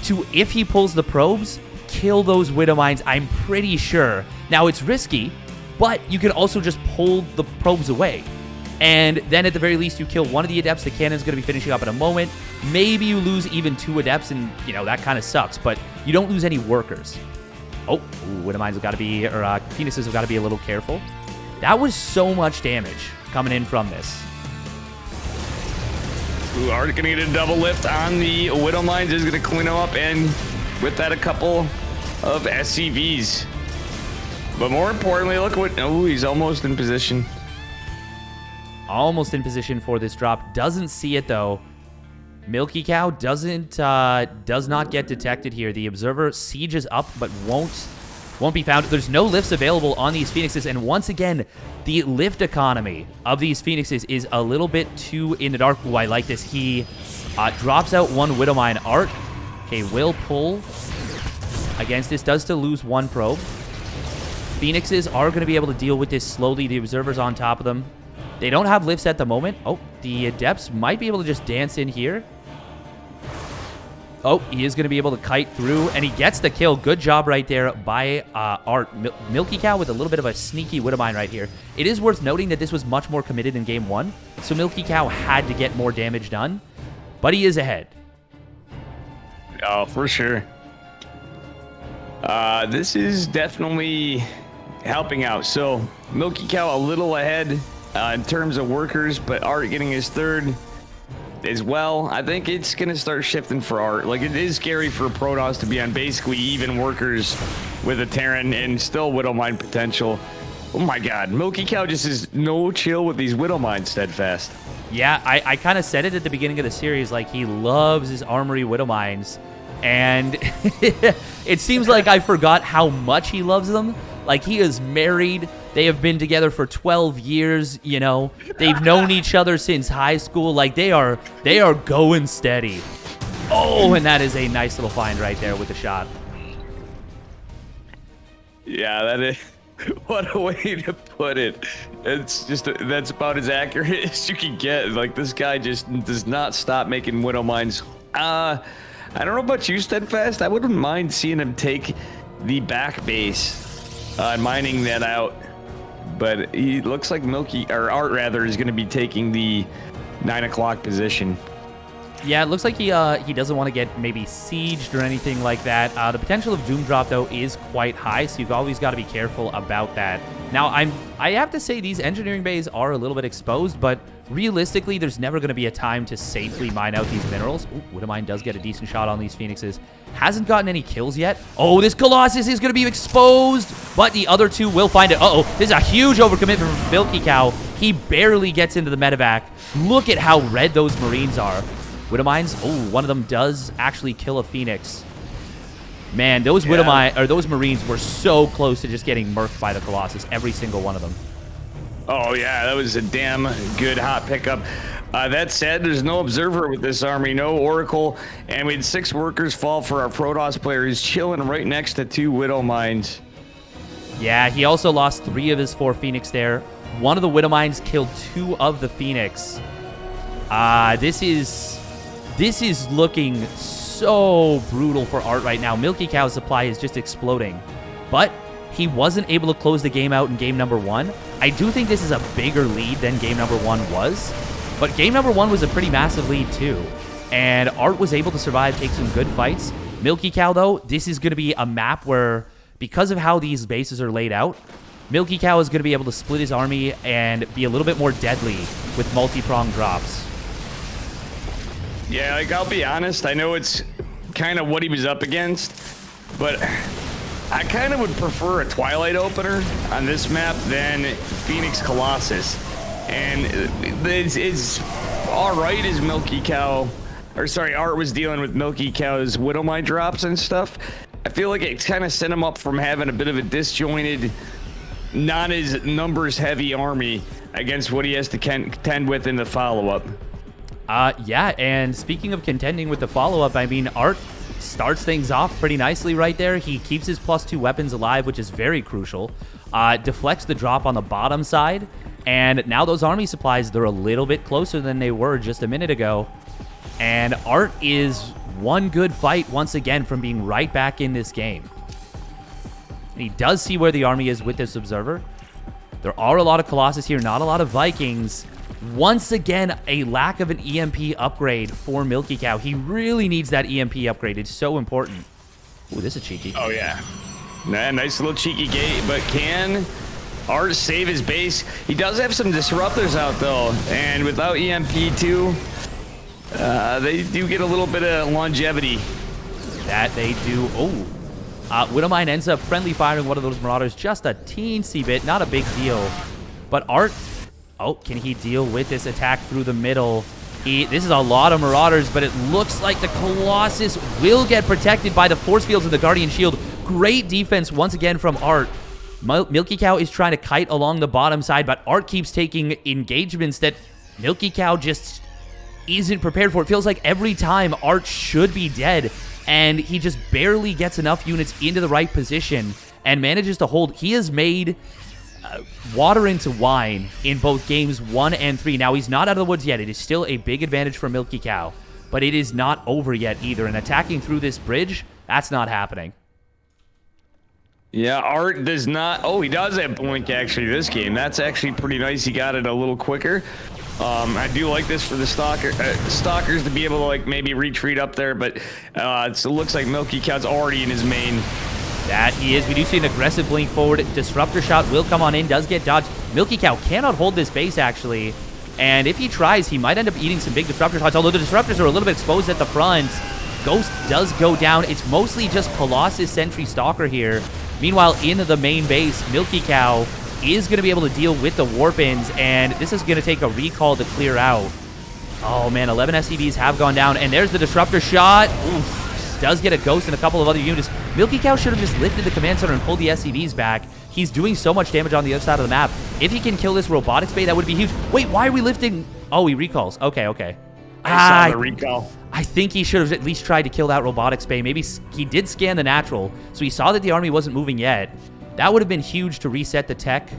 to, if he pulls the probes, kill those Widow Mines, I'm pretty sure. Now, it's risky, but you can also just pull the probes away. And then at the very least, you kill one of the adepts. The cannon's going to be finishing up in a moment. Maybe you lose even 2 adepts, and, you know, that kind of sucks. But you don't lose any workers. Oh, Widow Mines have got to be, or Phoenixes have got to be a little careful. That was so much damage coming in from this. Ooh, ArT going to get a double lift on the Widow Mines. Is going to clean them up, and with that, a couple of SCVs. But more importantly, look what... Oh, he's almost in position. Almost in position for this drop. Doesn't see it, though. Milkicow does not get detected here. The observer sieges up, but won't be found. There's no lifts available on these Phoenixes, and once again, the lift economy of these Phoenixes is a little bit too in the dark. Ooh, I like this. He drops out 1 Widow Mine. ArT, okay, will pull against this. Does still lose 1 probe. Phoenixes are going to be able to deal with this slowly. The observer's on top of them. They don't have lifts at the moment. Oh, the adepts might be able to just dance in here. Oh, he is going to be able to kite through, and he gets the kill. Good job right there by ArT. Milkicow with a little bit of a sneaky Widow Mine right here. It is worth noting that this was much more committed in Game 1, so Milkicow had to get more damage done, but he is ahead. Oh, for sure. This is definitely helping out. So, Milkicow a little ahead in terms of workers, but ArT getting his 3rd as well. I think it's going to start shifting for ArT. Like, it is scary for Protoss to be on basically even workers with a Terran and still Widow Mine potential. Oh my God, Milkicow just is no chill with these Widow Mines steadfast. Yeah, I kind of said it at the beginning of the series, like, he loves his Armory Widow Mines, and it seems like I forgot how much he loves them. Like, he is married. They have been together for 12 years, you know. They've known each other since high school. Like, they are going steady. Oh, and that is a nice little find right there with the shot. Yeah, that is... What a way to put it. It's just... That's about as accurate as you can get. Like, this guy just does not stop making Widow Mines. I don't know about you, Steadfast. I wouldn't mind seeing him take the back base. Mining that out, but he looks like ArT rather is going to be taking the 9 o'clock position. Yeah, it looks like he doesn't want to get maybe sieged or anything like that. The potential of Doom Drop, though, is quite high, so you've always got to be careful about that. Now, I have to say these engineering bays are a little bit exposed, but realistically, there's never going to be a time to safely mine out these minerals. Ooh, Widow Mine does get a decent shot on these Phoenixes. Hasn't gotten any kills yet. Oh, this Colossus is going to be exposed, but the other 2 will find it. Uh-oh, this is a huge overcommitment from Milkicow. He barely gets into the medevac. Look at how red those Marines are. Widow Mines, oh, one of them does actually kill a Phoenix. Man, those Widow Mine, or those Marines were so close to just getting murked by the Colossus, every single one of them. Oh, yeah, that was a damn good hot pickup. That said, there's no observer with this army, no Oracle, and we had 6 workers fall for our Protoss player. He's chilling right next to 2 Widow Mines. Yeah, he also lost 3 of his 4 Phoenix there. One of the Widow Mines killed 2 of the Phoenix. This is looking so brutal for ArT right now. Milkicow's supply is just exploding, but he wasn't able to close the game out in game number 1. I do think this is a bigger lead than game number 1 was, but game number 1 was a pretty massive lead too, and ArT was able to survive, take some good fights. Milkicow, though, this is going to be a map where, because of how these bases are laid out, Milkicow is going to be able to split his army and be a little bit more deadly with multi-pronged drops. Yeah, like, I'll be honest, I know it's kind of what he was up against, but I kind of would prefer a Twilight opener on this map than Phoenix Colossus. And it's all right as Milkicow, or sorry, ArT was dealing with Milkicow's Widow Mine drops and stuff. I feel like it kind of set him up from having a bit of a disjointed, not as numbers heavy army against what he has to contend with in the follow-up. Yeah, and speaking of contending with the follow-up, I mean, ArT starts things off pretty nicely right there. He keeps his +2 weapons alive, which is very crucial. Deflects the drop on the bottom side, and now those army supplies, they're a little bit closer than they were just a minute ago. And ArT is one good fight once again from being right back in this game. And he does see where the army is with this observer. There are a lot of Colossus here, not a lot of Vikings. Once again, a lack of an EMP upgrade for Milkicow. He really needs that EMP upgrade. It's so important. Ooh, this is cheeky. Oh, yeah. Nice little cheeky gate, but can ArT save his base? He does have some disruptors out, though, and without EMP, too, they do get a little bit of longevity. That they do. Oh. Widowmine ends up friendly firing one of those Marauders just a teensy bit. Not a big deal. But ArT... Oh, can he deal with this attack through the middle? This is a lot of Marauders, but it looks like the Colossus will get protected by the Force Fields and the Guardian Shield. Great defense once again from ArT. Milkicow is trying to kite along the bottom side, but ArT keeps taking engagements that Milkicow just isn't prepared for. It feels like every time ArT should be dead, and he just barely gets enough units into the right position and manages to hold. He has made water into wine in both games 1 and 3. Now, he's not out of the woods yet. It is still a big advantage for Milkicow, but it is not over yet either. And attacking through this bridge, that's not happening. Yeah, ArT does not... Oh, he does have Blink, actually, this game. That's actually pretty nice. He got it a little quicker. I do like this for the stalkers to be able to, like, maybe retreat up there, but it looks like Milkicow's already in his main. That he is. We do see an aggressive blink forward. Disruptor shot will come on in, does get dodged. Milkicow cannot hold this base, actually. And if he tries, he might end up eating some big disruptor shots, although the disruptors are a little bit exposed at the front. Ghost does go down. It's mostly just Colossus Sentry Stalker here. Meanwhile, in the main base, Milkicow is going to be able to deal with the Warpins, and this is going to take a recall to clear out. Oh, man, 11 SCVs have gone down, and there's the disruptor shot. Oof. Does get a Ghost and a couple of other units. Milkicow should have just lifted the command center and pulled the SCVs back. He's doing so much damage on the other side of the map. If he can kill this robotics bay, that would be huge. Wait, why are we lifting? Oh, he recalls. Okay, okay. I saw the recall. I think he should have at least tried to kill that robotics bay. Maybe he did scan the natural, so he saw that the army wasn't moving yet. That would have been huge to reset the tech.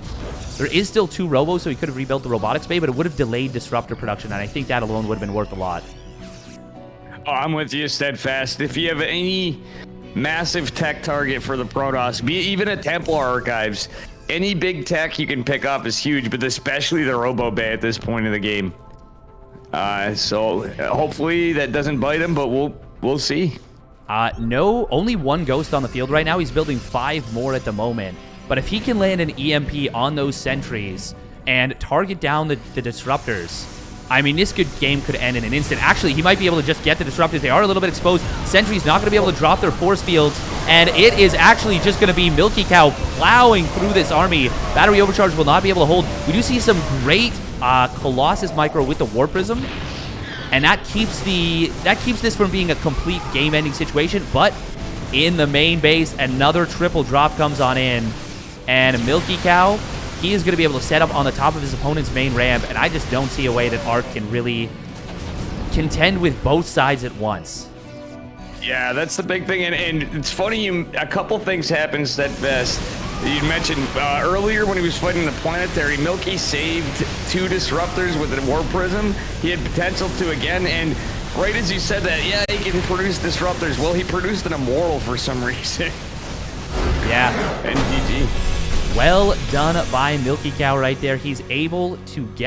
There is still 2 robos, so he could have rebuilt the robotics bay, but it would have delayed disruptor production, and I think that alone would have been worth a lot. Oh, I'm with you, Steadfast. If you have any massive tech target for the Protoss, be it even a Templar Archives, any big tech you can pick up is huge, but especially the Robo Bay at this point in the game. So hopefully that doesn't bite him, but we'll see. No, only 1 Ghost on the field right now. He's building 5 more at the moment. But if he can land an EMP on those sentries and target down the disruptors, I mean, this game could end in an instant. Actually, he might be able to just get the disruptors. They are a little bit exposed. Sentry's not going to be able to drop their force fields, and it is actually just going to be Milkicow plowing through this army. Battery overcharge will not be able to hold. We do see some great Colossus micro with the War Prism, and that keeps this from being a complete game-ending situation. But in the main base, another triple drop comes on in, and Milkicow, he is going to be able to set up on the top of his opponent's main ramp, and I just don't see a way that ArT can really contend with both sides at once. Yeah, that's the big thing, and it's funny, a couple things happened, Steadfast. You mentioned earlier when he was fighting the Planetary, Milky saved 2 disruptors with the War Prism. He had potential to again, and right as you said that, yeah, he can produce disruptors. Well, he produced an Immortal for some reason. Yeah. And GG. Well done by Milkicow right there. He's able to get